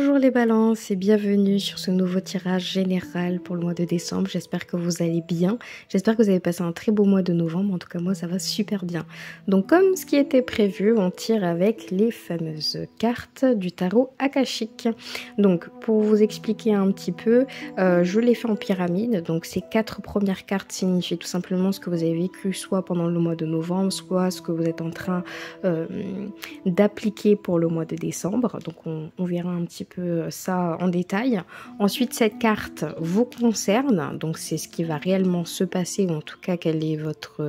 Bonjour les balances et bienvenue sur ce nouveau tirage général pour le mois de décembre. J'espère que vous allez bien. J'espère que vous avez passé un très beau mois de novembre. En tout cas, moi, ça va super bien. Donc, comme ce qui était prévu, on tire avec les fameuses cartes du tarot akashique. Donc, pour vous expliquer un petit peu, je l'ai fait en pyramide. Donc, ces 4 premières cartes signifient tout simplement ce que vous avez vécu, soit pendant le mois de novembre, soit ce que vous êtes en train d'appliquer pour le mois de décembre. Donc, on verra un petit peu ça en détail. Ensuite, cette carte vous concerne, donc c'est ce qui va réellement se passer, ou en tout cas quelle est votre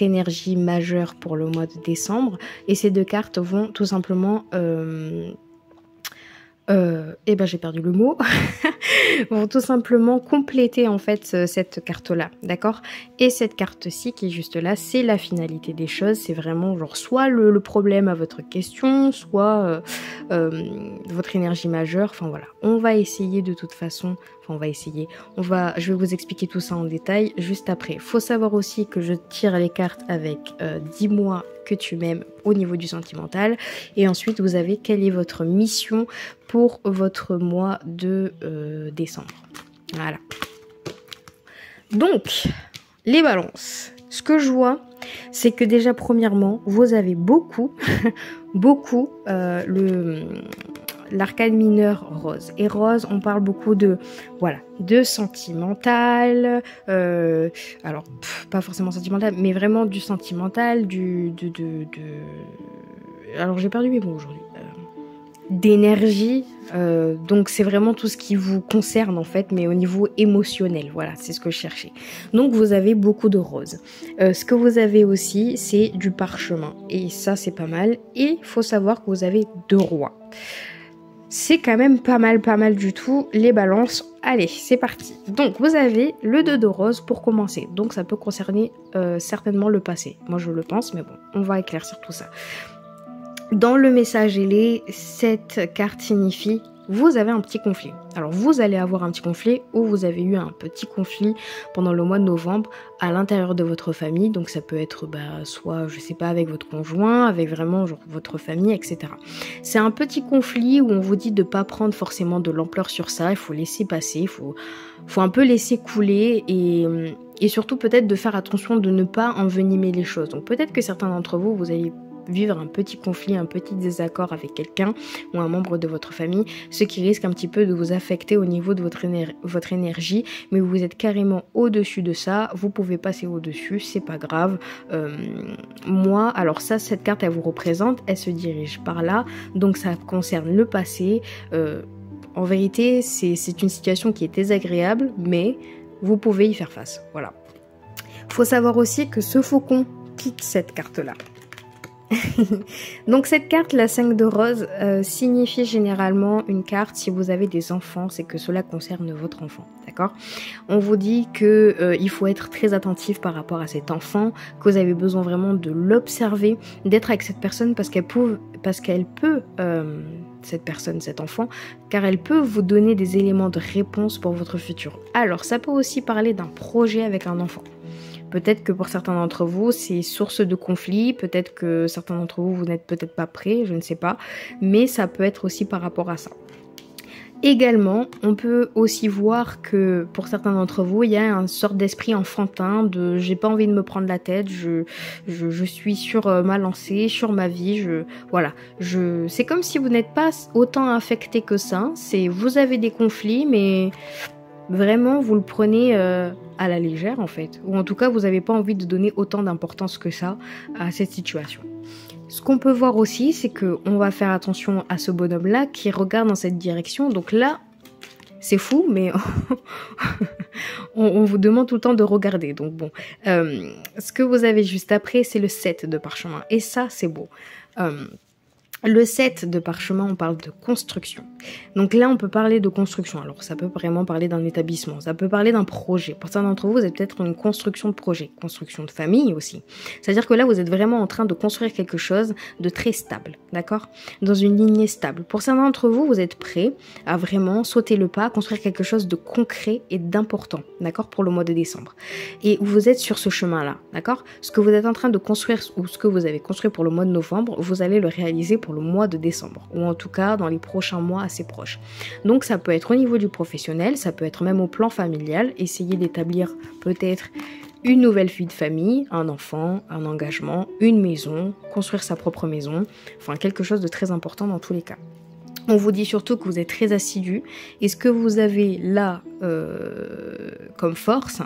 énergie majeure pour le mois de décembre. Et ces 2 cartes vont tout simplement j'ai perdu le mot, vont tout simplement compléter en fait cette carte-là, d'accord? Et cette carte-ci qui est juste là, c'est la finalité des choses, c'est vraiment genre soit le problème à votre question, soit votre énergie majeure, enfin voilà. On va essayer de toute façon, je vais vous expliquer tout ça en détail juste après. Faut savoir aussi que je tire les cartes avec 10 mois que tu m'aimes au niveau du sentimental, et ensuite vous avez quelle est votre mission pour votre mois de décembre. Voilà. Donc, les balances, ce que je vois, c'est que déjà premièrement, vous avez beaucoup l'arcane mineur rose. Et rose, on parle beaucoup de sentimental, alors pas forcément sentimental, mais vraiment du sentimental, alors j'ai perdu mes mots aujourd'hui. D'énergie, donc c'est vraiment tout ce qui vous concerne en fait, mais au niveau émotionnel, voilà, c'est ce que je cherchais. Donc vous avez beaucoup de roses. Ce que vous avez aussi, c'est du parchemin, et ça c'est pas mal. Et il faut savoir que vous avez 2 rois. C'est quand même pas mal du tout, les balances. Allez, c'est parti. Donc, vous avez le 2 de rose pour commencer. Donc, ça peut concerner certainement le passé. Moi, je le pense, mais bon, on va éclaircir tout ça. Dans le message ailé, cette carte signifie vous avez un petit conflit. Alors, vous allez avoir un petit conflit, ou vous avez eu un petit conflit pendant le mois de novembre à l'intérieur de votre famille. Donc, ça peut être soit, je sais pas, avec votre conjoint, avec vraiment genre, votre famille, etc. C'est un petit conflit où on vous dit de pas prendre forcément de l'ampleur sur ça. Il faut laisser passer, il faut un peu laisser couler, et surtout peut-être de faire attention de ne pas envenimer les choses. Donc, peut-être que certains d'entre vous, vous allez vivre un petit conflit, un petit désaccord avec quelqu'un ou un membre de votre famille, ce qui risque un petit peu de vous affecter au niveau de votre énergie, mais vous êtes carrément au-dessus de ça, vous pouvez passer au-dessus, c'est pas grave. Alors ça, cette carte, elle vous représente, elle se dirige par là, donc ça concerne le passé. En vérité, c'est une situation qui est désagréable, mais vous pouvez y faire face, voilà. Faut savoir aussi que ce faucon quitte cette carte-là. Donc cette carte, la 5 de rose, signifie généralement une carte, si vous avez des enfants, c'est que cela concerne votre enfant, d'accord? On vous dit que il faut être très attentif par rapport à cet enfant, que vous avez besoin vraiment de l'observer, d'être avec cette personne parce qu'elle peut, cette personne, cet enfant, car elle peut vous donner des éléments de réponse pour votre futur. Alors ça peut aussi parler d'un projet avec un enfant. Peut-être que pour certains d'entre vous, c'est source de conflit. Peut-être que certains d'entre vous, vous n'êtes peut-être pas prêts, je ne sais pas. Mais ça peut être aussi par rapport à ça. Également, on peut aussi voir que pour certains d'entre vous, il y a une sorte d'esprit enfantin de j'ai pas envie de me prendre la tête, je suis sur ma lancée, sur ma vie, c'est comme si vous n'êtes pas autant affecté que ça. Vous avez des conflits, mais vraiment vous le prenez à la légère en fait, ou en tout cas vous n'avez pas envie de donner autant d'importance que ça à cette situation. Ce qu'on peut voir aussi, c'est que on va faire attention à ce bonhomme là qui regarde dans cette direction. Donc là c'est fou, mais on vous demande tout le temps de regarder. Donc bon, ce que vous avez juste après, c'est le 7 de parchemin, et ça c'est beau. Le 7 de parchemin, on parle de construction. Donc là, on peut parler de construction. Alors, ça peut vraiment parler d'un établissement. Ça peut parler d'un projet. Pour certains d'entre vous, vous êtes peut-être une construction de projet. Construction de famille aussi. C'est-à-dire que là, vous êtes vraiment en train de construire quelque chose de très stable. D'accord? Dans une lignée stable. Pour certains d'entre vous, vous êtes prêts à vraiment sauter le pas, construire quelque chose de concret et d'important. D'accord? Pour le mois de décembre. Et vous êtes sur ce chemin-là. D'accord? Ce que vous êtes en train de construire ou ce que vous avez construit pour le mois de novembre, vous allez le réaliser pour le mois de décembre, ou en tout cas dans les prochains mois assez proches. Donc ça peut être au niveau du professionnel, ça peut être même au plan familial, essayer d'établir peut-être une nouvelle vie de famille, un enfant, un engagement, une maison, construire sa propre maison, enfin quelque chose de très important dans tous les cas. On vous dit surtout que vous êtes très assidu et ce que vous avez là comme force,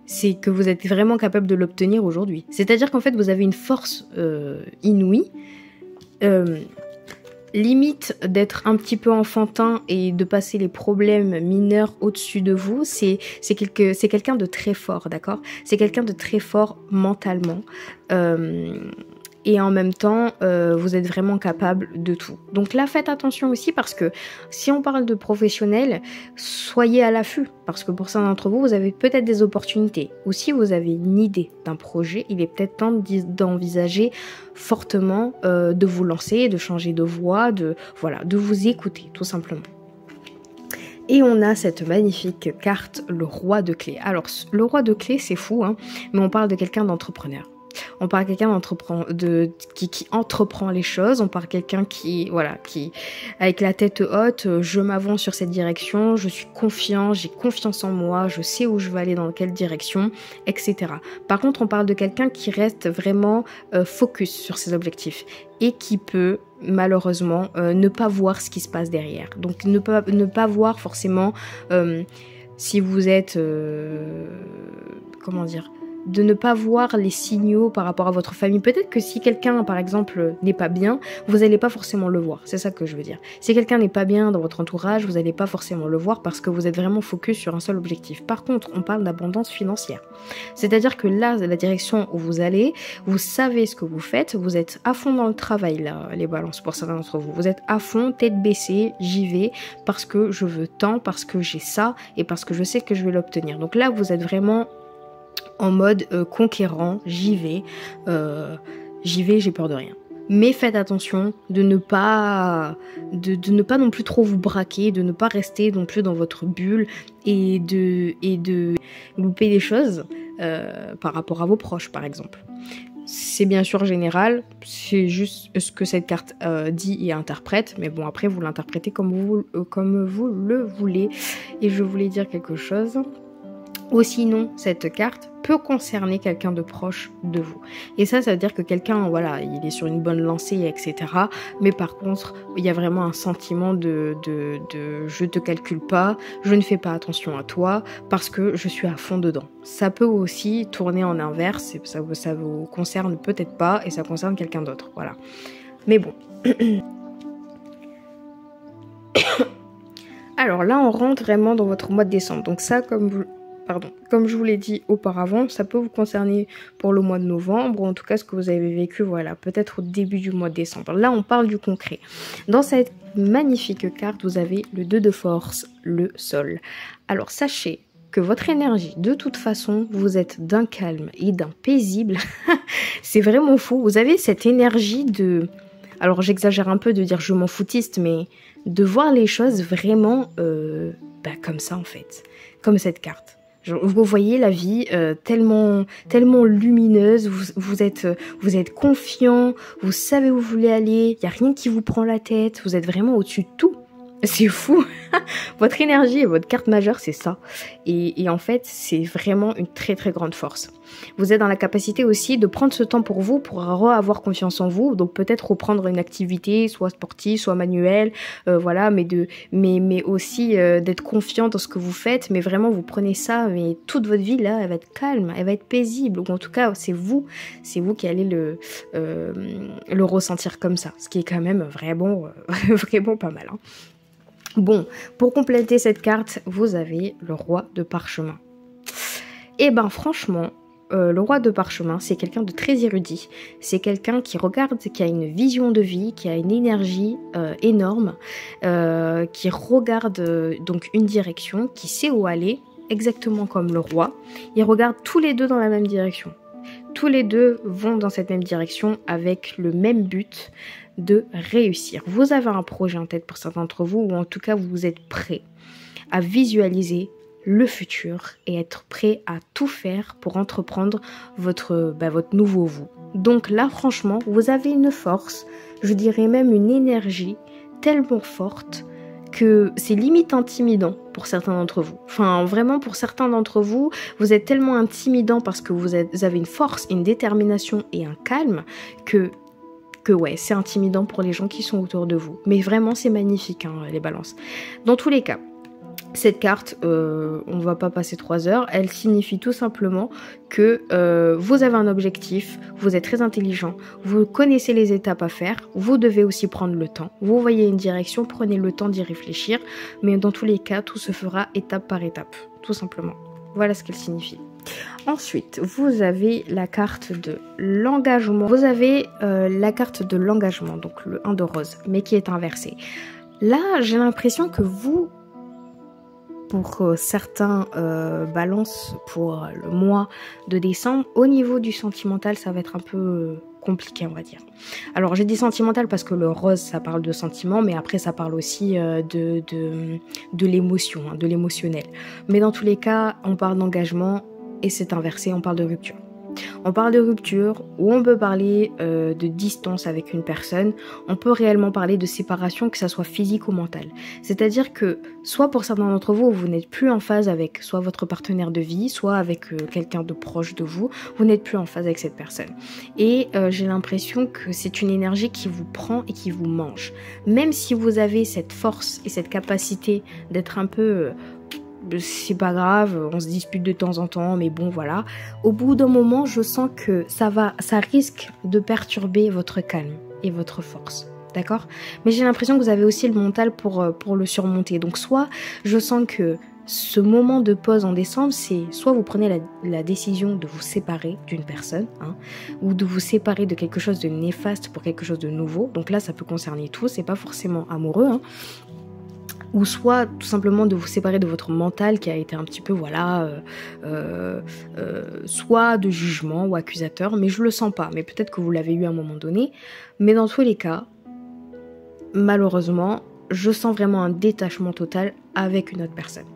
c'est que vous êtes vraiment capable de l'obtenir aujourd'hui. C'est-à-dire qu'en fait vous avez une force inouïe, limite d'être un petit peu enfantin et de passer les problèmes mineurs au-dessus de vous, c'est quelqu'un de très fort, d'accord? C'est quelqu'un de très fort mentalement. Et en même temps, vous êtes vraiment capable de tout. Donc là, faites attention aussi parce que si on parle de professionnels, soyez à l'affût. Parce que pour certains d'entre vous, vous avez peut-être des opportunités. Ou si vous avez une idée d'un projet, il est peut-être temps d'envisager fortement de vous lancer, de changer de voie, de vous écouter, tout simplement. Et on a cette magnifique carte, le roi de clés. Alors, le roi de clés, c'est fou, hein, mais on parle de quelqu'un d'entrepreneur. On parle de quelqu'un qui entreprend les choses, on parle de quelqu'un qui avec la tête haute, je m'avance sur cette direction, je suis confiant, j'ai confiance en moi, je sais où je vais aller, dans quelle direction, etc. Par contre, on parle de quelqu'un qui reste vraiment focus sur ses objectifs et qui peut malheureusement ne pas voir ce qui se passe derrière. Donc ne pas voir forcément si vous êtes de ne pas voir les signaux par rapport à votre famille. Peut-être que si quelqu'un, par exemple, n'est pas bien, vous n'allez pas forcément le voir. C'est ça que je veux dire. Si quelqu'un n'est pas bien dans votre entourage, vous n'allez pas forcément le voir parce que vous êtes vraiment focus sur un seul objectif. Par contre, on parle d'abondance financière. C'est-à-dire que là, la direction où vous allez, vous savez ce que vous faites, vous êtes à fond dans le travail, là, les balances, pour certains d'entre vous. Vous êtes à fond, tête baissée, j'y vais parce que je veux tant, parce que j'ai ça et parce que je sais que je vais l'obtenir. Donc là, vous êtes vraiment en mode conquérant, j'y vais, j'ai peur de rien. Mais faites attention de ne pas non plus trop vous braquer, de ne pas rester non plus dans votre bulle et de louper des choses par rapport à vos proches, par exemple. C'est bien sûr général, c'est juste ce que cette carte dit et interprète, mais bon, après vous l'interprétez comme vous le voulez. Et je voulais dire quelque chose. Ou sinon, cette carte peut concerner quelqu'un de proche de vous. Et ça veut dire que quelqu'un, voilà, il est sur une bonne lancée, etc. Mais par contre, il y a vraiment un sentiment de je te calcule pas, je ne fais pas attention à toi, parce que je suis à fond dedans. Ça peut aussi tourner en inverse, ça vous concerne peut-être pas, et ça concerne quelqu'un d'autre, voilà. Mais bon. Alors là, on rentre vraiment dans votre mois de décembre. Donc ça, comme je vous l'ai dit auparavant, ça peut vous concerner pour le mois de novembre, ou en tout cas ce que vous avez vécu, voilà, peut-être au début du mois de décembre. Là, on parle du concret. Dans cette magnifique carte, vous avez le 2 de force, le sol. Alors, sachez que votre énergie, de toute façon, vous êtes d'un calme et d'un paisible. C'est vraiment fou. Vous avez cette énergie de... Alors, j'exagère un peu de dire je m'en foutiste, mais de voir les choses vraiment comme ça, en fait. Comme cette carte. Vous voyez la vie tellement lumineuse, vous êtes confiant, vous savez où vous voulez aller, il n'y a rien qui vous prend la tête, vous êtes vraiment au-dessus de tout. C'est fou. Votre énergie et votre carte majeure, c'est ça. Et en fait, c'est vraiment une très très grande force. Vous êtes dans la capacité aussi de prendre ce temps pour vous, pour avoir confiance en vous. Donc peut-être reprendre une activité, soit sportive, soit manuelle, voilà, mais aussi d'être confiant dans ce que vous faites. Mais vraiment, vous prenez ça, mais toute votre vie là, elle va être calme, elle va être paisible. Ou en tout cas, c'est vous qui allez le ressentir comme ça. Ce qui est quand même vraiment, vraiment pas mal, hein. Bon, pour compléter cette carte, vous avez le roi de parchemin. Et ben franchement, le roi de parchemin, c'est quelqu'un de très érudit. C'est quelqu'un qui regarde, qui a une vision de vie, qui a une énergie énorme, qui regarde donc une direction, qui sait où aller, exactement comme le roi. Ils regardent tous les deux dans la même direction. Tous les deux vont dans cette même direction avec le même but de réussir. Vous avez un projet en tête pour certains d'entre vous, ou en tout cas vous êtes prêt à visualiser le futur et être prêt à tout faire pour entreprendre votre nouveau vous. Donc là franchement, vous avez une force je dirais même une énergie tellement forte que c'est limite intimidant pour certains d'entre vous. Enfin, vraiment, pour certains d'entre vous, vous êtes tellement intimidant parce que vous avez une force, une détermination et un calme que ouais, c'est intimidant pour les gens qui sont autour de vous. Mais vraiment, c'est magnifique, hein, les balances. Dans tous les cas, cette carte, on va pas passer 3 heures, elle signifie tout simplement que vous avez un objectif, vous êtes très intelligent, vous connaissez les étapes à faire, vous devez aussi prendre le temps, vous voyez une direction, prenez le temps d'y réfléchir, mais dans tous les cas, tout se fera étape par étape, tout simplement. Voilà ce qu'elle signifie. Ensuite, vous avez la carte de l'engagement. Vous avez la carte de l'engagement, donc le 1 de rose, mais qui est inversé. Là, j'ai l'impression que vous, pour certains balances pour le mois de décembre, au niveau du sentimental, ça va être un peu compliqué, on va dire. Alors, j'ai dit sentimental parce que le rose, ça parle de sentiment, mais après, ça parle aussi de l'émotion, hein, de l'émotionnel. Mais dans tous les cas, on parle d'engagement et c'est inversé, on parle de rupture. On parle de rupture ou on peut parler de distance avec une personne. On peut réellement parler de séparation, que ça soit physique ou mentale. C'est-à-dire que soit pour certains d'entre vous, vous n'êtes plus en phase avec soit votre partenaire de vie, soit avec quelqu'un de proche de vous. Vous n'êtes plus en phase avec cette personne. Et j'ai l'impression que c'est une énergie qui vous prend et qui vous mange. Même si vous avez cette force et cette capacité d'être un peu... c'est pas grave, on se dispute de temps en temps, mais bon voilà. Au bout d'un moment, je sens que ça risque de perturber votre calme et votre force, d'accord? Mais j'ai l'impression que vous avez aussi le mental pour le surmonter. Donc soit je sens que ce moment de pause en décembre, c'est soit vous prenez la décision de vous séparer d'une personne, hein, ou de vous séparer de quelque chose de néfaste pour quelque chose de nouveau. Donc là, ça peut concerner tout, c'est pas forcément amoureux, hein. Ou soit tout simplement de vous séparer de votre mental qui a été un petit peu, voilà, soit de jugement ou accusateur, mais je le sens pas, mais peut-être que vous l'avez eu à un moment donné. Mais dans tous les cas, malheureusement, je sens vraiment un détachement total avec une autre personne.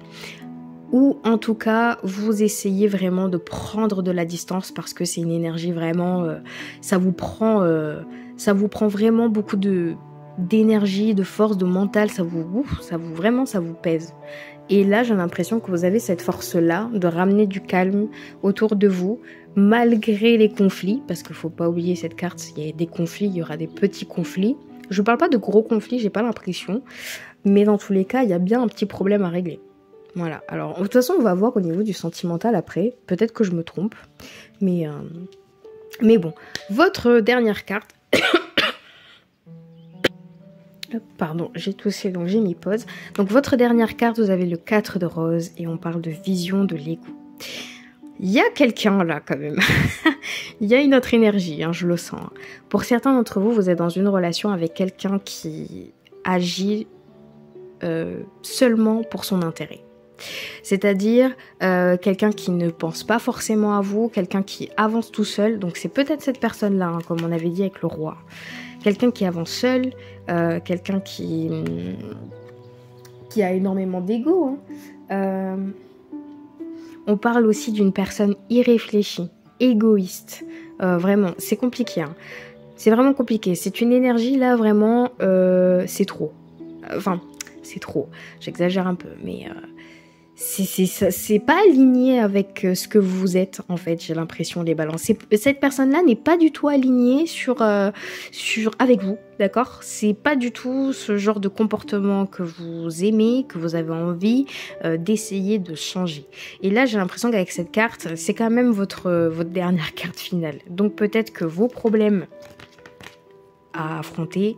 Ou en tout cas, vous essayez vraiment de prendre de la distance parce que c'est une énergie vraiment, ça vous prend vraiment beaucoup d'énergie, de force, de mental, ça vous pèse. Et là, j'ai l'impression que vous avez cette force-là de ramener du calme autour de vous, malgré les conflits, parce qu'il faut pas oublier cette carte, il y a des conflits, il y aura des petits conflits. Je parle pas de gros conflits, j'ai pas l'impression, mais dans tous les cas, il y a bien un petit problème à régler. Voilà, alors de toute façon, on va voir au niveau du sentimental après, peut-être que je me trompe, mais bon. Votre dernière carte... Pardon, j'ai toussé, donc j'ai mis pause. Donc votre dernière carte, vous avez le 4 de rose et on parle de vision de l'ego. Il y a quelqu'un là quand même. Il y a une autre énergie, hein, je le sens. Pour certains d'entre vous, vous êtes dans une relation avec quelqu'un qui agit seulement pour son intérêt. C'est-à-dire quelqu'un qui ne pense pas forcément à vous, quelqu'un qui avance tout seul. Donc c'est peut-être cette personne-là, hein, comme on avait dit avec le roi. Quelqu'un qui avance seul, quelqu'un qui a énormément d'ego. Hein. On parle aussi d'une personne irréfléchie, égoïste. Vraiment, c'est compliqué. Hein. C'est vraiment compliqué. C'est une énergie là, vraiment, c'est trop. Enfin, c'est trop. J'exagère un peu, mais... c'est pas aligné avec ce que vous êtes, en fait, j'ai l'impression, les balances. Cette personne-là n'est pas du tout alignée avec vous, d'accord? C'est pas du tout ce genre de comportement que vous aimez, que vous avez envie d'essayer de changer. Et là, j'ai l'impression qu'avec cette carte, c'est quand même votre dernière carte finale. Donc peut-être que vos problèmes à affronter,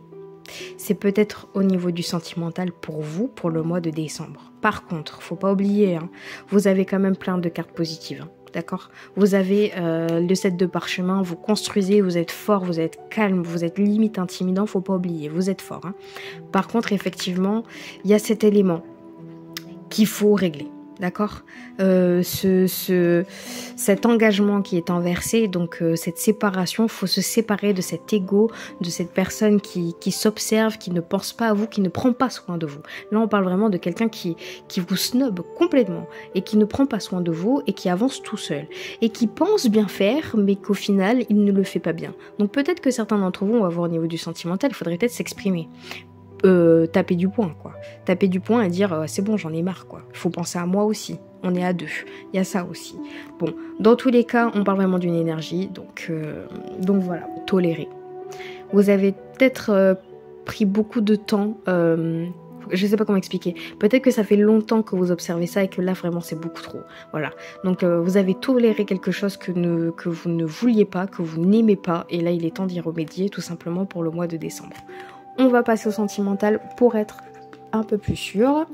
c'est peut-être au niveau du sentimental pour vous, pour le mois de décembre. Par contre, faut pas oublier, hein, vous avez quand même plein de cartes positives, hein, d'accord? Vous avez le 7 de parchemin, vous construisez, vous êtes fort, vous êtes calme, vous êtes limite intimidant, faut pas oublier, vous êtes fort. Hein. Par contre, effectivement, il y a cet élément qu'il faut régler. d'accord, cet engagement qui est enversé, donc cette séparation, faut se séparer de cet ego, de cette personne qui s'observe, qui ne pense pas à vous, qui ne prend pas soin de vous. Là, on parle vraiment de quelqu'un qui vous snobe complètement et qui ne prend pas soin de vous et qui avance tout seul et qui pense bien faire, mais qu'au final, il ne le fait pas bien. Donc peut-être que certains d'entre vous, on va voir au niveau du sentimental, il faudrait peut-être s'exprimer. Taper du poing, quoi. Taper du poing et dire c'est bon, j'en ai marre, quoi. Il faut penser à moi aussi. On est à deux. Il y a ça aussi. Bon, dans tous les cas, on parle vraiment d'une énergie, donc voilà, tolérer. Vous avez peut-être pris beaucoup de temps. Je sais pas comment expliquer. Peut-être que ça fait longtemps que vous observez ça et que là vraiment c'est beaucoup trop. Voilà. Donc vous avez toléré quelque chose que vous ne vouliez pas, que vous n'aimez pas, et là il est temps d'y remédier tout simplement pour le mois de décembre. On va passer au sentimental pour être un peu plus sûr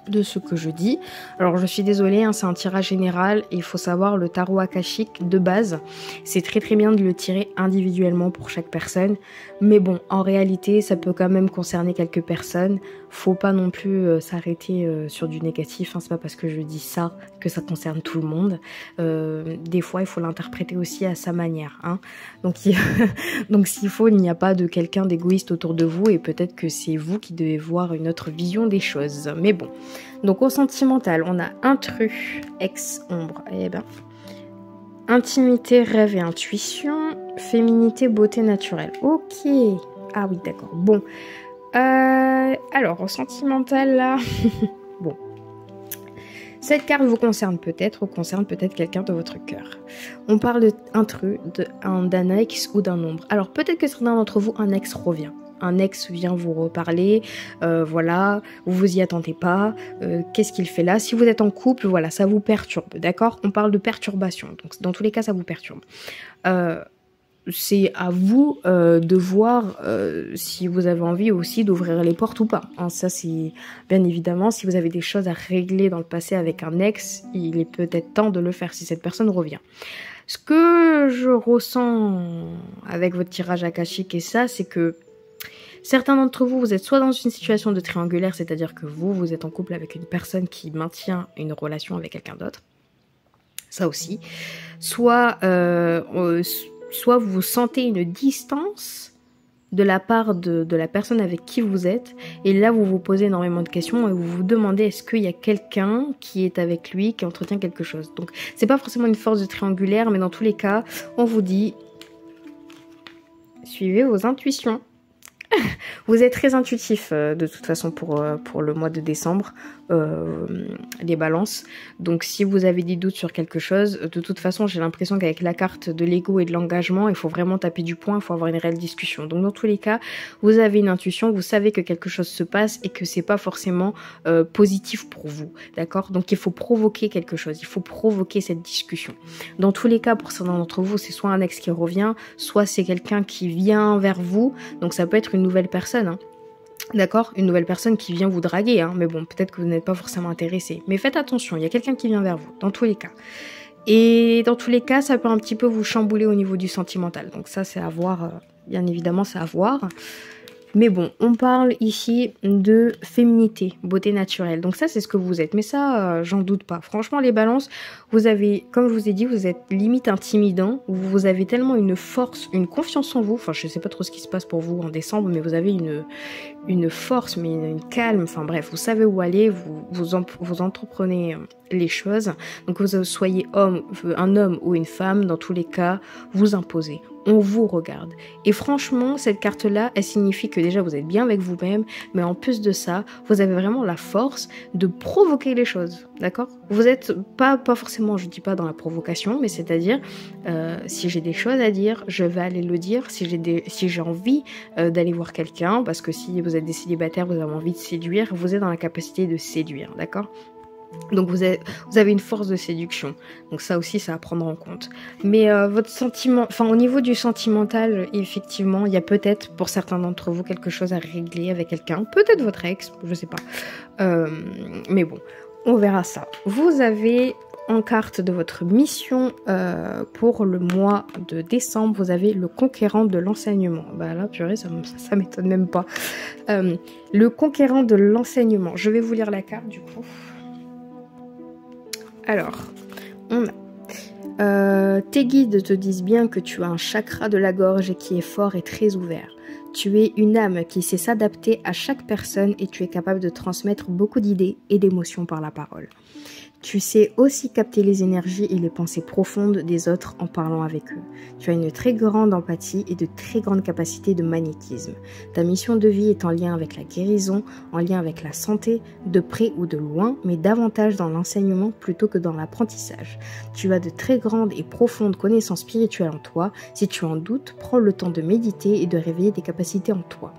de ce que je dis. Alors je suis désolée, hein, c'est un tirage général et il faut savoir le tarot akashique de base. C'est très très bien de le tirer individuellement pour chaque personne. Mais bon, en réalité, ça peut quand même concerner quelques personnes. Faut pas non plus s'arrêter sur du négatif. Hein, c'est pas parce que je dis ça que ça concerne tout le monde. Des fois, il faut l'interpréter aussi à sa manière. Hein. Donc s'il faut, il n'y a pas de quelqu'un d'égoïste autour de vous et peut-être que c'est vous qui devez voir une autre vision des choses. Mais bon. Donc au sentimental, on a intrus, ex-ombre. Eh ben, intimité, rêve et intuition. Féminité, beauté naturelle. Ok. Ah oui, d'accord. Bon. Alors, au sentimental, là... bon. Cette carte vous concerne peut-être ou concerne peut-être quelqu'un de votre cœur. On parle d'intrus, d'un ex ou d'un ombre. Alors, peut-être que certains d'entre vous, un ex revient. Un ex vient vous reparler, voilà, vous y attendez pas, qu'est-ce qu'il fait là? Si vous êtes en couple, voilà, ça vous perturbe, d'accord? On parle de perturbation, donc dans tous les cas, ça vous perturbe. C'est à vous de voir si vous avez envie aussi d'ouvrir les portes ou pas. Hein, ça, c'est bien évidemment, si vous avez des choses à régler dans le passé avec un ex, il est peut-être temps de le faire si cette personne revient. Ce que je ressens avec votre tirage akashique et ça, c'est que certains d'entre vous, vous êtes soit dans une situation de triangulaire, c'est-à-dire que vous êtes en couple avec une personne qui maintient une relation avec quelqu'un d'autre. Ça aussi. Soit vous sentez une distance de la part de la personne avec qui vous êtes. Et là, vous vous posez énormément de questions et vous vous demandez est-ce qu'il y a quelqu'un qui est avec lui, qui entretient quelque chose. Donc, c'est pas forcément une force de triangulaire, mais dans tous les cas, on vous dit suivez vos intuitions. Vous êtes très intuitif de toute façon pour le mois de décembre, les balances. Donc si vous avez des doutes sur quelque chose, de toute façon j'ai l'impression qu'avec la carte de l'ego et de l'engagement, il faut vraiment taper du poing, il faut avoir une réelle discussion. Donc dans tous les cas, vous avez une intuition, vous savez que quelque chose se passe et que c'est pas forcément positif pour vous, d'accord? Donc il faut provoquer quelque chose, il faut provoquer cette discussion. Dans tous les cas, pour certains d'entre vous, c'est soit un ex qui revient, soit c'est quelqu'un qui vient vers vous, donc ça peut être une nouvelle personne, hein. D'accord, une nouvelle personne qui vient vous draguer, hein. Mais bon, peut-être que vous n'êtes pas forcément intéressé. Mais faites attention, il y a quelqu'un qui vient vers vous, dans tous les cas. Et dans tous les cas, ça peut un petit peu vous chambouler au niveau du sentimental. Donc ça, c'est à voir, bien évidemment, c'est à voir. Mais bon, on parle ici de féminité, beauté naturelle. Donc ça, c'est ce que vous êtes. Mais ça, j'en doute pas. Franchement, les balances, vous avez, comme je vous ai dit, vous êtes limite intimidant. Vous avez tellement une force, une confiance en vous. Enfin, je sais pas trop ce qui se passe pour vous en décembre, mais vous avez une force, mais une calme. Enfin bref, vous savez où aller, vous entreprenez les choses. Donc que vous soyez un homme ou une femme, dans tous les cas, vous imposez. On vous regarde. Et franchement, cette carte-là, elle signifie que déjà vous êtes bien avec vous-même, mais en plus de ça, vous avez vraiment la force de provoquer les choses, d'accord? Vous êtes pas forcément, je dis pas dans la provocation, mais c'est-à-dire, si j'ai des choses à dire, je vais aller le dire. Si j'ai envie d'aller voir quelqu'un, parce que si vous êtes des célibataires, vous avez envie de séduire, vous êtes dans la capacité de séduire, d'accord? Donc vous avez une force de séduction. Donc ça aussi, ça à prendre en compte. Mais votre sentiment, enfin au niveau du sentimental, effectivement, il y a peut-être pour certains d'entre vous quelque chose à régler avec quelqu'un. Peut-être votre ex, je sais pas. Mais bon, on verra ça. Vous avez en carte de votre mission pour le mois de décembre, vous avez le conquérant de l'enseignement. Bah là, purée, ça m'étonne même pas. Le conquérant de l'enseignement. Je vais vous lire la carte du coup. Alors, on a... tes guides te disent bien que tu as un chakra de la gorge qui est fort et très ouvert. Tu es une âme qui sait s'adapter à chaque personne et tu es capable de transmettre beaucoup d'idées et d'émotions par la parole. Tu sais aussi capter les énergies et les pensées profondes des autres en parlant avec eux. Tu as une très grande empathie et de très grandes capacités de magnétisme. Ta mission de vie est en lien avec la guérison, en lien avec la santé, de près ou de loin, mais davantage dans l'enseignement plutôt que dans l'apprentissage. Tu as de très grandes et profondes connaissances spirituelles en toi. Si tu en doutes, prends le temps de méditer et de réveiller tes capacités en toi.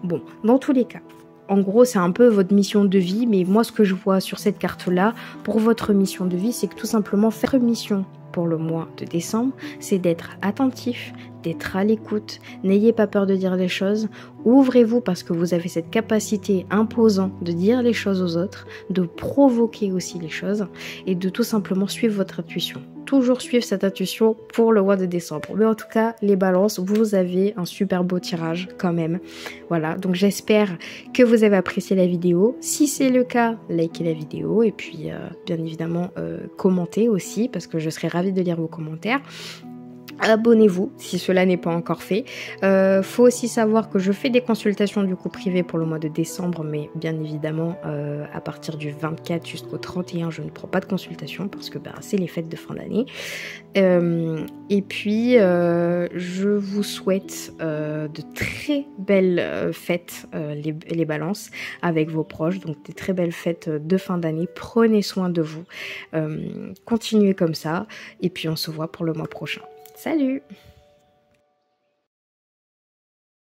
Bon, dans tous les cas, en gros, c'est un peu votre mission de vie, mais moi, ce que je vois sur cette carte-là, pour votre mission de vie, c'est que tout simplement, faire une mission pour le mois de décembre, c'est d'être attentif, d'être à l'écoute, n'ayez pas peur de dire les choses, ouvrez-vous parce que vous avez cette capacité imposante de dire les choses aux autres, de provoquer aussi les choses et de tout simplement suivre votre intuition. Toujours suivre cette intuition pour le mois de décembre. Mais en tout cas, les balances, vous avez un super beau tirage quand même. Voilà, donc j'espère que vous avez apprécié la vidéo. Si c'est le cas, likez la vidéo et puis bien évidemment commentez aussi parce que je serai ravie de lire vos commentaires. Abonnez-vous si cela n'est pas encore fait. Faut aussi savoir que je fais des consultations du coup privées pour le mois de décembre, mais bien évidemment à partir du 24 jusqu'au 31 je ne prends pas de consultation parce que c'est les fêtes de fin d'année. Et puis je vous souhaite de très belles fêtes les balances avec vos proches, donc des très belles fêtes de fin d'année. Prenez soin de vous, continuez comme ça et puis on se voit pour le mois prochain. Salut!